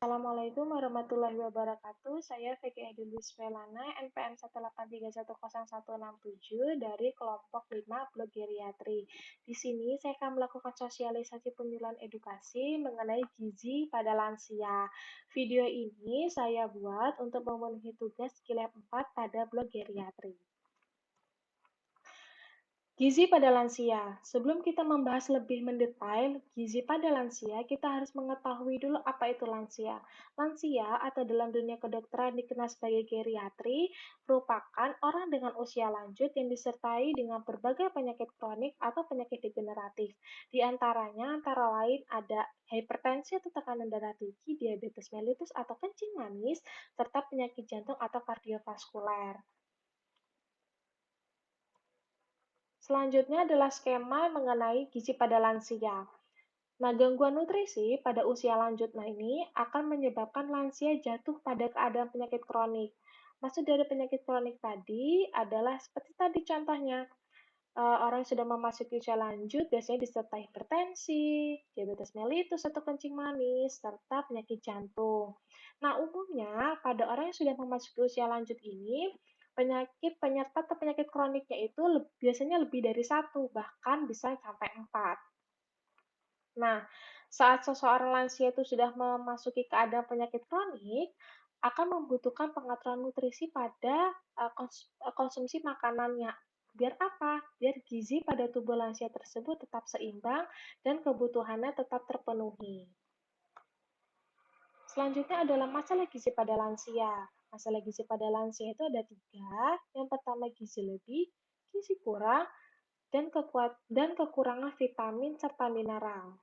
Assalamualaikum warahmatullahi wabarakatuh. Saya Vicky Adelis Velana, NPM 1831017 dari kelompok 5 Blok Geriatri. Di sini saya akan melakukan sosialisasi penyuluhan edukasi mengenai gizi pada lansia. Video ini saya buat untuk memenuhi tugas Kilab 4 pada Blok Geriatri. Gizi pada lansia. Sebelum kita membahas lebih mendetail gizi pada lansia, kita harus mengetahui dulu apa itu lansia. Lansia atau dalam dunia kedokteran dikenal sebagai geriatri, merupakan orang dengan usia lanjut yang disertai dengan berbagai penyakit kronik atau penyakit degeneratif. Di antaranya antara lain ada hipertensi atau tekanan darah tinggi, diabetes mellitus atau kencing manis, serta penyakit jantung atau kardiovaskuler. Selanjutnya adalah skema mengenai gizi pada lansia. Nah, gangguan nutrisi pada usia lanjut ini akan menyebabkan lansia jatuh pada keadaan penyakit kronik. Maksud dari penyakit kronik tadi adalah seperti tadi contohnya, orang yang sudah memasuki usia lanjut biasanya disertai hipertensi, diabetes mellitus atau kencing manis, serta penyakit jantung. Nah, umumnya pada orang yang sudah memasuki usia lanjut ini, penyakit penyerta atau penyakit kroniknya itu biasanya lebih dari satu, bahkan bisa sampai 4. Nah, saat seseorang lansia itu sudah memasuki keadaan penyakit kronik, akan membutuhkan pengaturan nutrisi pada konsumsi makanannya. Biar apa? Biar gizi pada tubuh lansia tersebut tetap seimbang dan kebutuhannya tetap terpenuhi. Selanjutnya adalah masalah gizi pada lansia. Masalah gizi pada lansia itu ada 3. Yang pertama gizi lebih, gizi kurang, dan kekurangan vitamin serta mineral.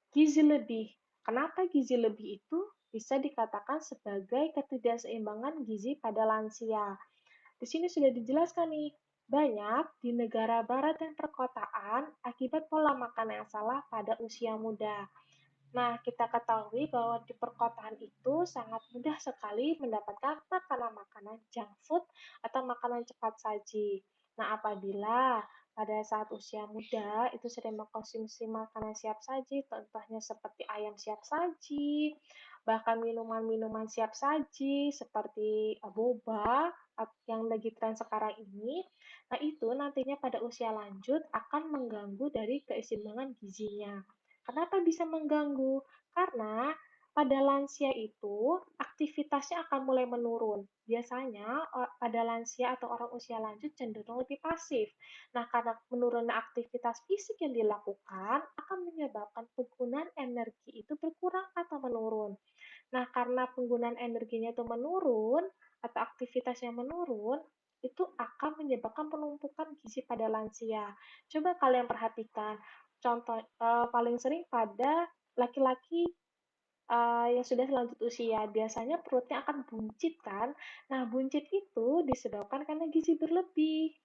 Gizi lebih. Kenapa gizi lebih itu bisa dikatakan sebagai ketidakseimbangan gizi pada lansia? Di sini sudah dijelaskan nih, banyak di negara barat dan perkotaan akibat pola makan yang salah pada usia muda. Nah, kita ketahui bahwa di perkotaan itu sangat mudah sekali mendapatkan makanan-makanan junk food atau makanan cepat saji. Nah, apabila pada saat usia muda itu sering mengkonsumsi makanan siap saji, contohnya seperti ayam siap saji, bahkan minuman-minuman siap saji seperti boba yang lagi tren sekarang ini, nah itu nantinya pada usia lanjut akan mengganggu dari keseimbangan gizinya. Kenapa bisa mengganggu? Karena pada lansia itu aktivitasnya akan mulai menurun. Biasanya pada lansia atau orang usia lanjut cenderung lebih pasif. Nah, karena menurunnya aktivitas fisik yang dilakukan akan menyebabkan penggunaan energi itu berkurang atau menurun. Nah, karena penggunaan energinya itu menurun atau aktivitasnya menurun, itu akan menyebabkan penumpukan gizi pada lansia. Coba kalian perhatikan, contoh paling sering pada laki-laki yang sudah lanjut usia, biasanya perutnya akan buncit kan. Nah, buncit itu disebabkan karena gizi berlebih.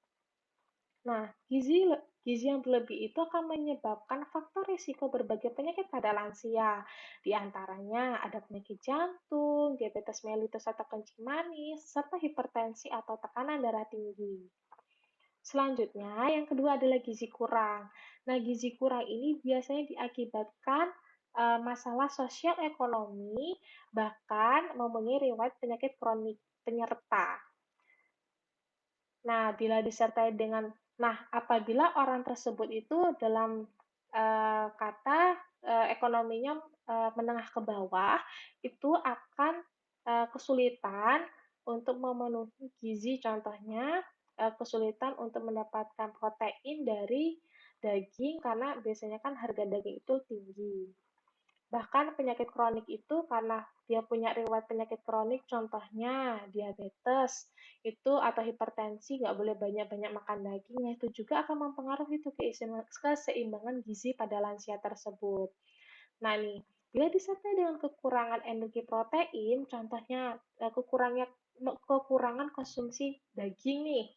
Nah, gizi yang berlebih itu akan menyebabkan faktor risiko berbagai penyakit pada lansia. Di antaranya ada penyakit jantung, diabetes mellitus atau kencing manis, serta hipertensi atau tekanan darah tinggi. Selanjutnya, yang kedua adalah gizi kurang. Nah, gizi kurang ini biasanya diakibatkan masalah sosial ekonomi, bahkan mempunyai riwayat penyakit kronik penyerta. Nah, apabila orang tersebut itu dalam kata ekonominya menengah ke bawah, itu akan kesulitan untuk memenuhi gizi, contohnya kesulitan untuk mendapatkan protein dari daging karena biasanya kan harga daging itu tinggi. Bahkan penyakit kronik itu karena dia punya riwayat penyakit kronik, contohnya diabetes itu atau hipertensi, nggak boleh banyak-banyak makan daging, itu juga akan mempengaruhi itu keseimbangan gizi pada lansia tersebut. Nah nih, bila disertai dengan kekurangan energi protein, contohnya kekurangan konsumsi daging nih,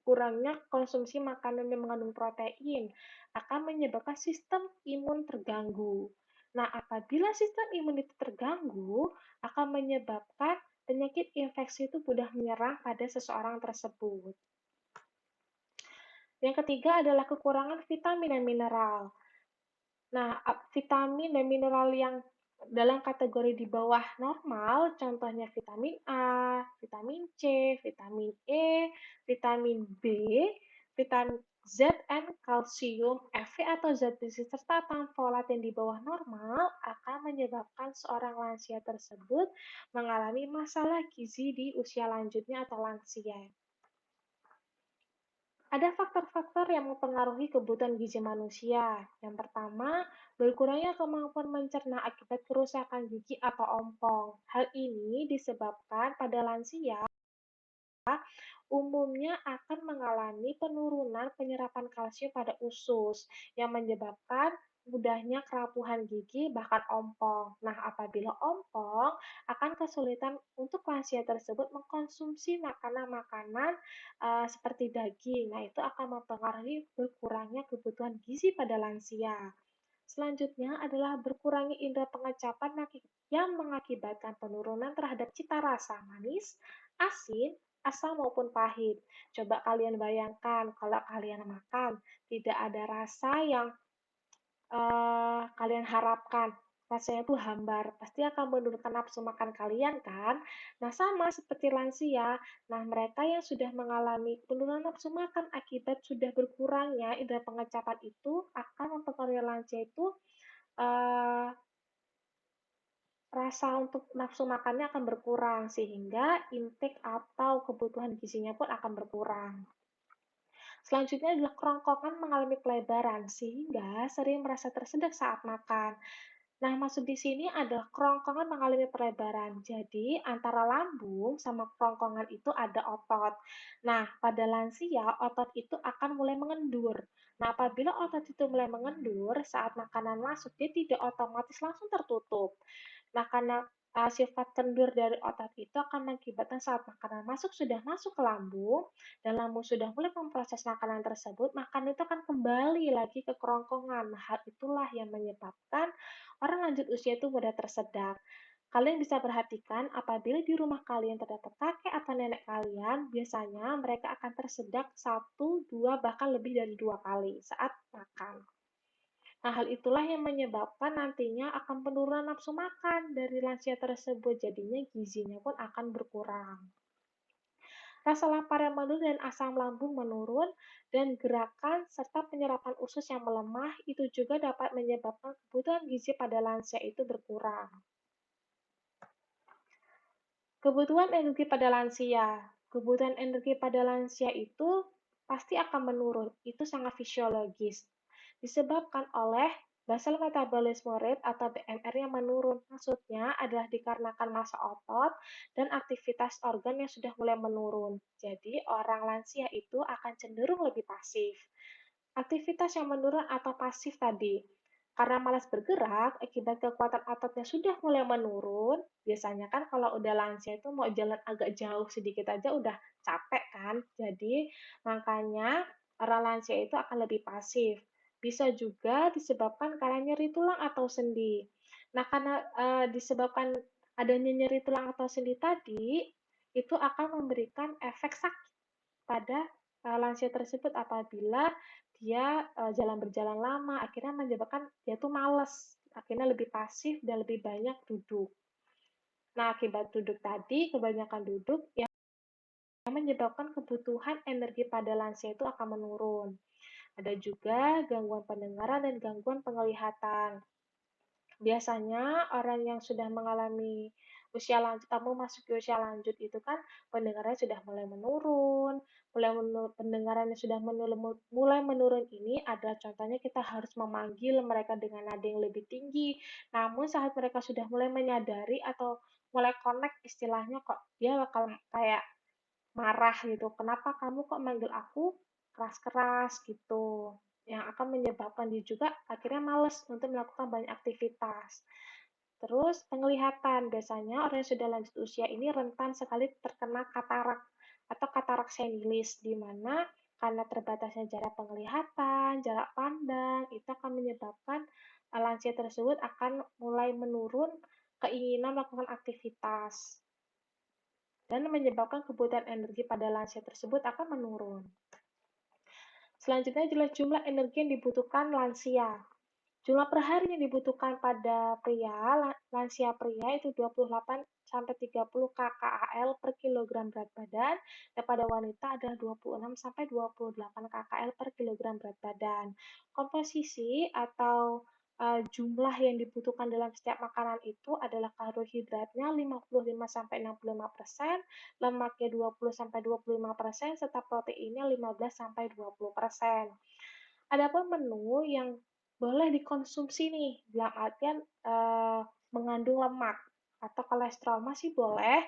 kurangnya konsumsi makanan yang mengandung protein akan menyebabkan sistem imun terganggu. Nah, apabila sistem imun itu terganggu, akan menyebabkan penyakit infeksi itu mudah menyerang pada seseorang tersebut. Yang ketiga adalah kekurangan vitamin dan mineral. Nah, vitamin dan mineral yang dalam kategori di bawah normal, contohnya vitamin A, vitamin C, vitamin E, vitamin B, vitamin Z, dan kalsium, Fe atau zat besi serta asam folat yang di bawah normal akan menyebabkan seorang lansia tersebut mengalami masalah gizi di usia lanjutnya atau lansia. Ada faktor-faktor yang mempengaruhi kebutuhan gizi manusia. Yang pertama, berkurangnya kemampuan mencerna akibat kerusakan gigi atau ompong. Hal ini disebabkan pada lansia umumnya akan mengalami penurunan penyerapan kalsium pada usus yang menyebabkan mudahnya kerapuhan gigi bahkan ompong. Nah, apabila ompong, akan kesulitan untuk lansia tersebut mengkonsumsi makanan-makanan seperti daging. Nah, itu akan mempengaruhi berkurangnya kebutuhan gizi pada lansia. Selanjutnya adalah berkurangnya indera pengecapan yang mengakibatkan penurunan terhadap cita rasa manis, asin, asam maupun pahit. Coba kalian bayangkan kalau kalian makan, tidak ada rasa yang kalian harapkan. Rasanya tuh hambar, pasti akan menurunkan nafsu makan kalian kan? Nah, sama seperti lansia. Nah, mereka yang sudah mengalami penurunan nafsu makan akibat sudah berkurangnya indera pengecapan itu akan mempengaruhi lansia itu eh, rasa untuk nafsu makannya akan berkurang sehingga intake atau kebutuhan gizinya pun akan berkurang. Selanjutnya adalah kerongkongan mengalami pelebaran sehingga sering merasa tersedak saat makan. Nah, maksud di sini adalah kerongkongan mengalami pelebaran. Jadi, antara lambung sama kerongkongan itu ada otot. Nah, pada lansia, otot itu akan mulai mengendur. Nah, apabila otot itu mulai mengendur, saat makanan masuk, dia tidak otomatis langsung tertutup. Nah, karena sifat kendur dari otot itu akan mengakibatkan saat makanan sudah masuk ke lambung, dan lambung sudah mulai memproses makanan tersebut, makanan itu akan kembali lagi ke kerongkongan. Nah, hal itulah yang menyebabkan orang lanjut usia itu mudah tersedak. Kalian bisa perhatikan apabila di rumah kalian terdapat kakek atau nenek kalian, biasanya mereka akan tersedak 1, 2, bahkan lebih dari 2 kali saat makan. Nah, hal itulah yang menyebabkan nantinya akan penurunan nafsu makan dari lansia tersebut, jadinya gizinya pun akan berkurang. Rasa lapar yang menurun dan asam lambung menurun, dan gerakan serta penyerapan usus yang melemah itu juga dapat menyebabkan kebutuhan gizi pada lansia itu berkurang. Kebutuhan energi pada lansia. Kebutuhan energi pada lansia itu pasti akan menurun. Itu sangat fisiologis. Disebabkan oleh basal metabolisme rate atau BMR yang menurun. Maksudnya adalah dikarenakan massa otot dan aktivitas organ yang sudah mulai menurun. Jadi, orang lansia itu akan cenderung lebih pasif. Aktivitas yang menurun atau pasif tadi, karena malas bergerak akibat kekuatan ototnya sudah mulai menurun, biasanya kan kalau udah lansia itu mau jalan agak jauh sedikit aja udah capek kan. Jadi makanya orang lansia itu akan lebih pasif. Bisa juga disebabkan karena nyeri tulang atau sendi. Nah, karena disebabkan adanya nyeri tulang atau sendi tadi, itu akan memberikan efek sakit pada lansia tersebut apabila dia berjalan lama, akhirnya menyebabkan dia tuh males, akhirnya lebih pasif dan lebih banyak duduk. Nah, akibat duduk tadi, kebanyakan duduk yang menyebabkan kebutuhan energi pada lansia itu akan menurun. Ada juga gangguan pendengaran dan gangguan penglihatan. Biasanya orang yang sudah mengalami usia lanjut atau memasuki usia lanjut itu kan pendengarannya sudah mulai menurun, pendengarannya sudah mulai menurun ini adalah contohnya kita harus memanggil mereka dengan nada yang lebih tinggi. Namun saat mereka sudah mulai menyadari atau mulai connect istilahnya kok dia bakal kayak marah gitu. Kenapa kamu kok manggil aku keras-keras gitu? Yang akan menyebabkan dia juga akhirnya males untuk melakukan banyak aktivitas. Terus penglihatan, biasanya orang yang sudah lanjut usia ini rentan sekali terkena katarak atau katarak senilis, di mana karena terbatasnya jarak penglihatan, jarak pandang, itu akan menyebabkan lansia tersebut akan mulai menurun keinginan melakukan aktivitas dan menyebabkan kebutuhan energi pada lansia tersebut akan menurun. Selanjutnya adalah jumlah energi yang dibutuhkan lansia. Jumlah per hari yang dibutuhkan pada lansia pria itu 28 sampai 30 kcal per kilogram berat badan, dan pada wanita adalah 26 sampai 28 kcal per kilogram berat badan. Komposisi atau jumlah yang dibutuhkan dalam setiap makanan itu adalah karbohidratnya 55 sampai 65%, lemaknya 20 sampai 25%, serta proteinnya 15 sampai 20%. Adapun menu yang boleh dikonsumsi nih, dalam artian mengandung lemak atau kolesterol masih boleh.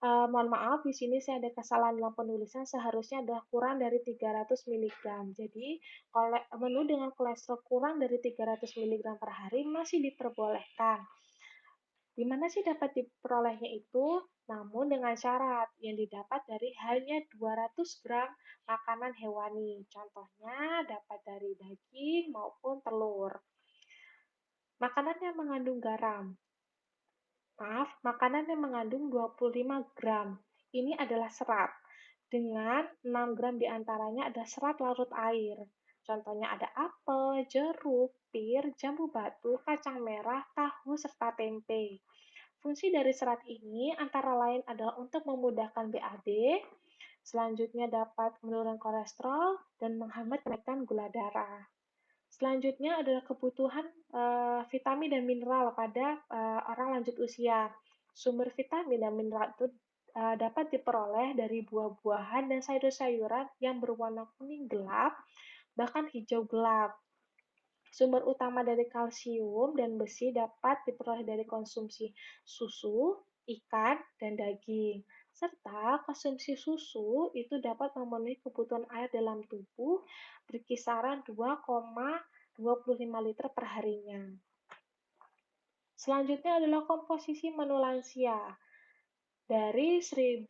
Mohon maaf, di sini saya ada kesalahan dalam penulisan, seharusnya adalah kurang dari 300 mg. Jadi, menu dengan kolesterol kurang dari 300 mg per hari masih diperbolehkan. Di mana sih dapat diperolehnya itu? Namun dengan syarat yang didapat dari hanya 200 gram makanan hewani. Contohnya dapat dari daging maupun telur. Makanan yang mengandung garam. Makanan yang mengandung 25 gram. Ini adalah serat. Dengan 6 gram diantaranya ada serat larut air. Contohnya ada apel, jeruk, pir, jambu batu, kacang merah, tahu, serta tempe. Fungsi dari serat ini antara lain adalah untuk memudahkan BAD, selanjutnya dapat menurunkan kolesterol, dan menghambat kenaikan gula darah. Selanjutnya adalah kebutuhan vitamin dan mineral pada orang lanjut usia. Sumber vitamin dan mineral itu dapat diperoleh dari buah-buahan dan sayur-sayuran yang berwarna kuning gelap, bahkan hijau gelap. Sumber utama dari kalsium dan besi dapat diperoleh dari konsumsi susu, ikan, dan daging. Serta konsumsi susu itu dapat memenuhi kebutuhan air dalam tubuh berkisaran 2,25 liter per harinya. Selanjutnya adalah komposisi menu lansia dari 1.400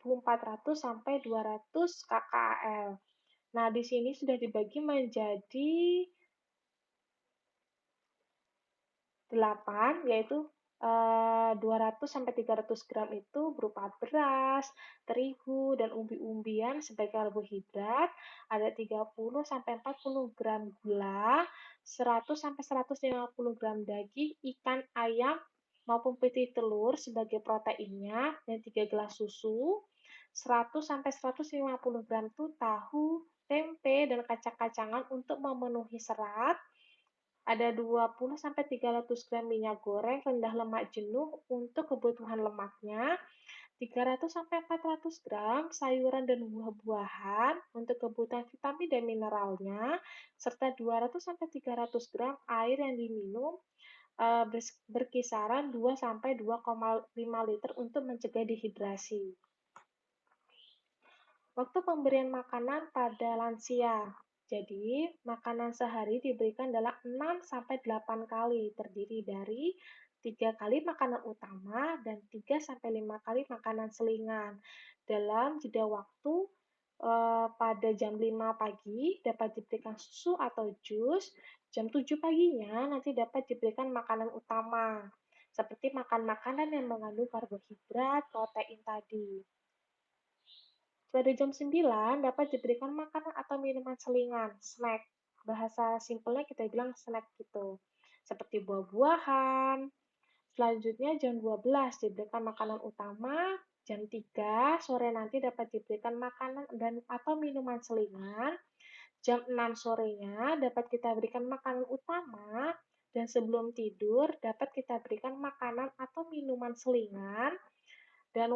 sampai 200 kcal. Nah, di sini sudah dibagi menjadi 8, yaitu 200 sampai 300 gram itu berupa beras, terigu, dan umbi-umbian sebagai karbohidrat, ada 30 sampai 40 gram gula, 100 sampai 150 gram daging, ikan, ayam, maupun putih telur sebagai proteinnya, dan 3 gelas susu, 100 sampai 150 gram itu tahu, tempe, dan kacang-kacangan untuk memenuhi serat, ada 20 sampai 300 gram minyak goreng rendah lemak jenuh untuk kebutuhan lemaknya, 300 sampai 400 gram sayuran dan buah-buahan untuk kebutuhan vitamin dan mineralnya, serta 200 sampai 300 gram air yang diminum berkisaran 2 sampai 2,5 liter untuk mencegah dehidrasi. Waktu pemberian makanan pada lansia. Jadi, makanan sehari diberikan dalam 6 sampai 8 kali, terdiri dari 3 kali makanan utama dan 3 sampai 5 kali makanan selingan. Dalam jeda waktu pada jam 5 pagi dapat diberikan susu atau jus, jam 7 paginya nanti dapat diberikan makanan utama, seperti makan makanan yang mengandung karbohidrat, protein tadi. Pada jam 9 dapat diberikan makanan atau minuman selingan, snack. Bahasa simpelnya kita bilang snack gitu. Seperti buah-buahan. Selanjutnya jam 12 diberikan makanan utama, jam 3 sore nanti dapat diberikan makanan dan atau minuman selingan. Jam 6 sorenya dapat kita berikan makanan utama, dan sebelum tidur dapat kita berikan makanan atau minuman selingan, dan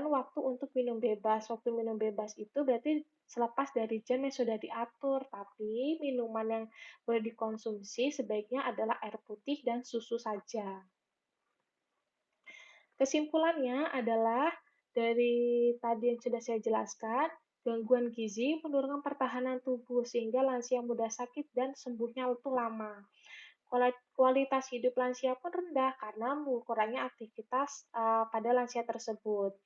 waktu untuk minum bebas. Waktu minum bebas itu berarti selepas dari jam yang sudah diatur, tapi minuman yang boleh dikonsumsi sebaiknya adalah air putih dan susu saja. Kesimpulannya adalah dari tadi yang sudah saya jelaskan, gangguan gizi menurunkan pertahanan tubuh sehingga lansia mudah sakit dan sembuhnya itu lama. Kualitas hidup lansia pun rendah karena kurangnya aktivitas pada lansia tersebut.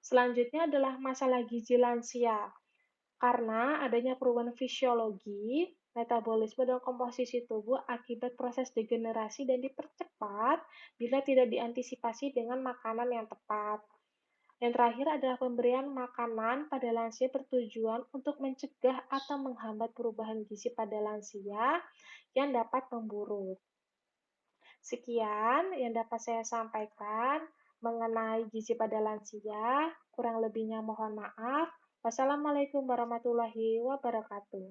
Selanjutnya adalah masalah gizi lansia. Karena adanya perubahan fisiologi, metabolisme, dan komposisi tubuh akibat proses degenerasi dan dipercepat bila tidak diantisipasi dengan makanan yang tepat. Yang terakhir adalah pemberian makanan pada lansia bertujuan untuk mencegah atau menghambat perubahan gizi pada lansia yang dapat memburuk. Sekian yang dapat saya sampaikan mengenai gizi pada lansia. Kurang lebihnya mohon maaf. Wassalamualaikum warahmatullahi wabarakatuh.